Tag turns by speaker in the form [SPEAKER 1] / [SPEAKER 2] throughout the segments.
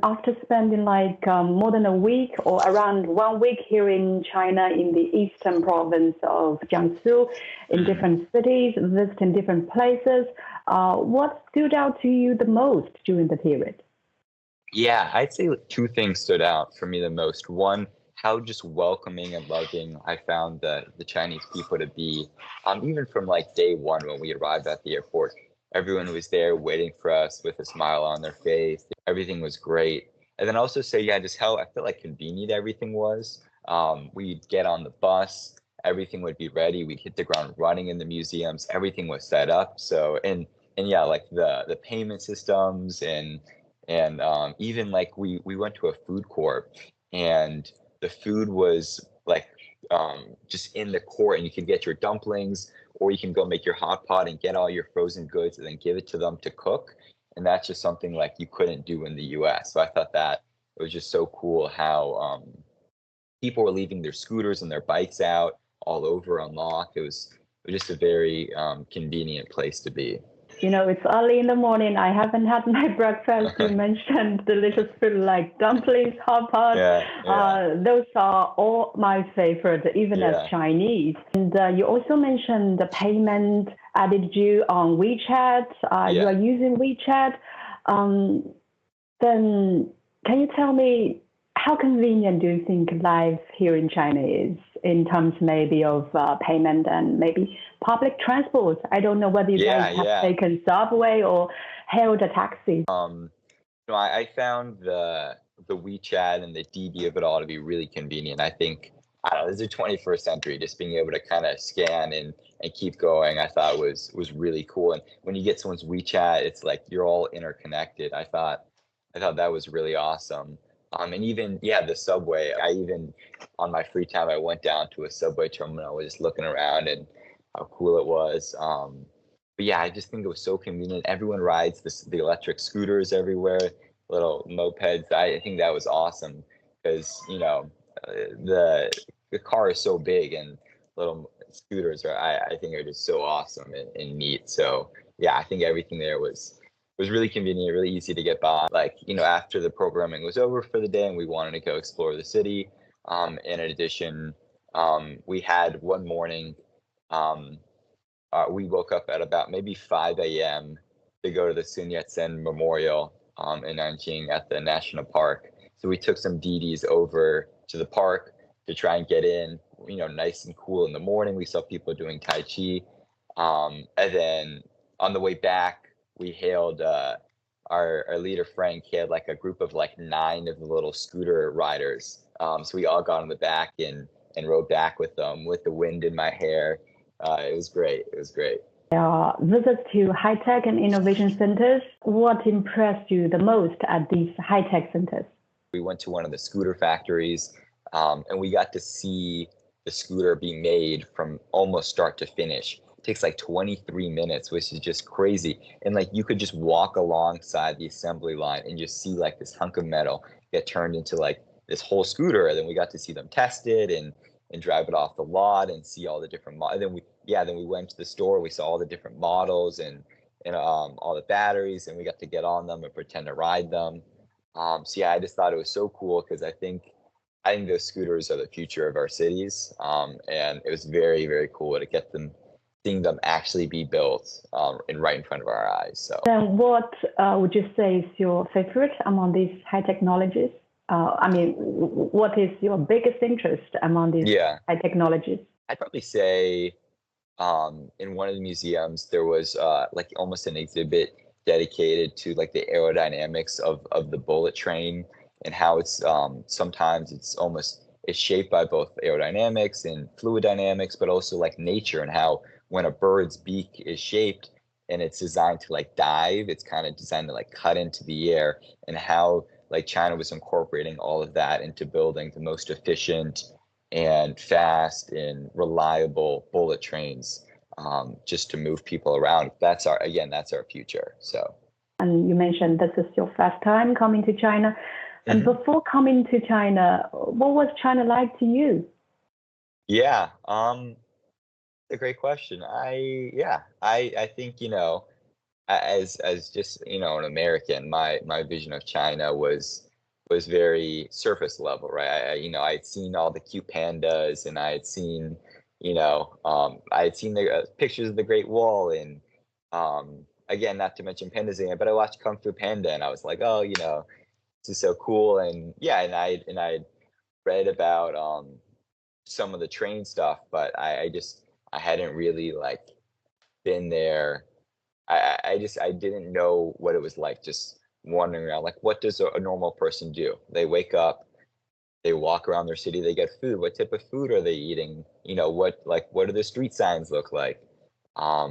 [SPEAKER 1] After spending more than a week or around 1 week here in China in the eastern province of Jiangsu, in different cities, visiting different places, what stood out to you the most during the period?
[SPEAKER 2] Yeah, I'd say two things stood out for me the most. One, how just welcoming and loving I found the Chinese people to be. Even from like day one when we arrived at the airport, everyone was there waiting for us with a smile on their face. Everything was great. And then also say, yeah, just how I felt like convenient everything was. We'd get on the bus, everything would be ready. We'd hit the ground running in the museums. Everything was set up. So and yeah, like the payment systems and even like we went to a food court and the food was like just in the court and you could get your dumplings or you can go make your hot pot and get all your frozen goods and then give it to them to cook. And that's just something like you couldn't do in the US. So I thought that it was just so cool how people were leaving their scooters and their bikes out all over unlocked. It was just a very convenient place to be.
[SPEAKER 1] It's early in the morning. I haven't had my breakfast. You mentioned delicious food like dumplings, hot pot. Those are all my favorite, even as Chinese. And you also mentioned the payment added you on WeChat. You are using WeChat. Then can you tell me how convenient do you think life here in China is in terms maybe of payment and maybe public transport? I don't know whether you guys have taken subway or hailed a taxi.
[SPEAKER 2] I found the WeChat and the DD of it all to be really convenient. I think, I don't know, this is the 21st century, just being able to kind of scan and keep going, I thought was really cool. And when you get someone's WeChat, it's like you're all interconnected. I thought that was really awesome. And even, the subway, on my free time, I went down to a subway terminal, I was just looking around and how cool it was. But yeah, I just think it was so convenient. Everyone rides the electric scooters everywhere, little mopeds. I think that was awesome because, the car is so big and little scooters I think are just so awesome and neat. So yeah, I think everything there was really convenient, really easy to get by. Like, after the programming was over for the day and we wanted to go explore the city. In addition, we had one morning, we woke up at about maybe 5 a.m. to go to the Sun Yat-sen Memorial in Nanjing at the national park. So we took some DDs over to the park to try and get in, nice and cool in the morning. We saw people doing Tai Chi. And then on the way back, we hailed our leader, Frank. He had like a group of like 9 of the little scooter riders. So we all got on the back and rode back with them with the wind in my hair. It was great. It was great.
[SPEAKER 1] Visits to high-tech and innovation centers. What impressed you the most at these high-tech centers?
[SPEAKER 2] We went to one of the scooter factories and we got to see the scooter being made from almost start to finish. It takes like 23 minutes, which is just crazy. And like you could just walk alongside the assembly line and just see like this hunk of metal get turned into like this whole scooter. And then we got to see them tested and drive it off the lot and see all the different models. Then we went to the store, we saw all the different models and all the batteries, and we got to get on them and pretend to ride them. So yeah, I just thought it was so cool because I think those scooters are the future of our cities. And it was very, very cool to seeing them actually be built right in front of our eyes. So
[SPEAKER 1] then what would you say is your favorite among these high technologies? What is your biggest interest among these high technologies?
[SPEAKER 2] I'd probably say in one of the museums, there was like almost an exhibit dedicated to like the aerodynamics of the bullet train and how it's sometimes it's shaped by both aerodynamics and fluid dynamics, but also like nature and how when a bird's beak is shaped and it's designed to like dive, it's kind of designed to like cut into the air, and how like China was incorporating all of that into building the most efficient and fast and reliable bullet trains just to move people around. That's our future. So.
[SPEAKER 1] And you mentioned this is your first time coming to China. And before coming to China, what was China like to you?
[SPEAKER 2] Yeah, a great question. I think, as just, an American, my vision of China was very surface level, right? I'd seen all the cute pandas, and I had seen, I had seen the pictures of the Great Wall, and again, not to mention pandas again, but I watched Kung Fu Panda, and I was like, oh, this is so cool, and yeah, and I read about some of the train stuff, but I hadn't really like been there. I didn't know what it was like just wandering around. Like, what does a normal person do? They wake up, they walk around their city, they get food. What type of food are they eating? What do the street signs look like?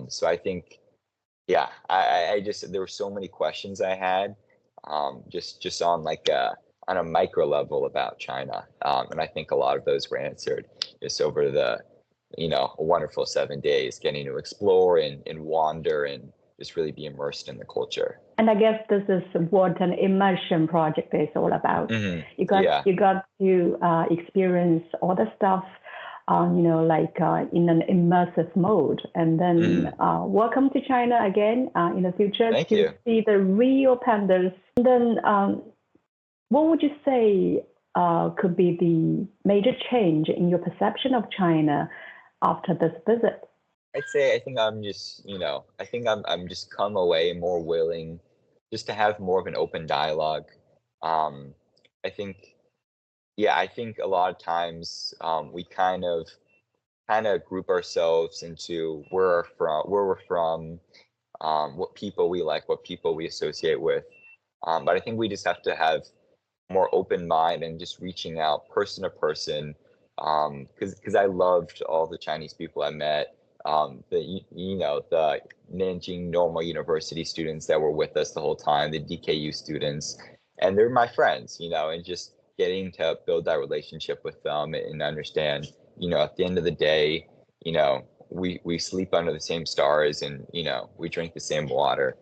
[SPEAKER 2] So I think, yeah, I just, there were so many questions I had, just on on a micro level about China. And I think a lot of those were answered just over the, a wonderful 7 days, getting to explore and wander and just really be immersed in the culture.
[SPEAKER 1] And I guess this is what an immersion project is all about.
[SPEAKER 2] Mm-hmm.
[SPEAKER 1] You got to experience all the stuff, in an immersive mode. And then welcome to China again in the future.
[SPEAKER 2] Thank you.
[SPEAKER 1] See the real pandas. And then what would you say could be the major change in your perception of China after this visit?
[SPEAKER 2] I think I'm just, I'm just come away more willing just to have more of an open dialogue. I think a lot of times we kind of group ourselves into where we're from, what people we like, what people we associate with. But I think we just have to have more open mind and just reaching out person to person. Because I loved all the Chinese people I met. The Nanjing Normal University students that were with us the whole time, the DKU students, and they're my friends, and just getting to build that relationship with them and understand, at the end of the day, we sleep under the same stars, and, we drink the same water.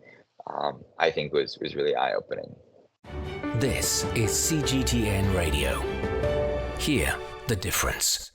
[SPEAKER 2] I think was really eye-opening.
[SPEAKER 3] This is CGTN Radio. Hear the difference.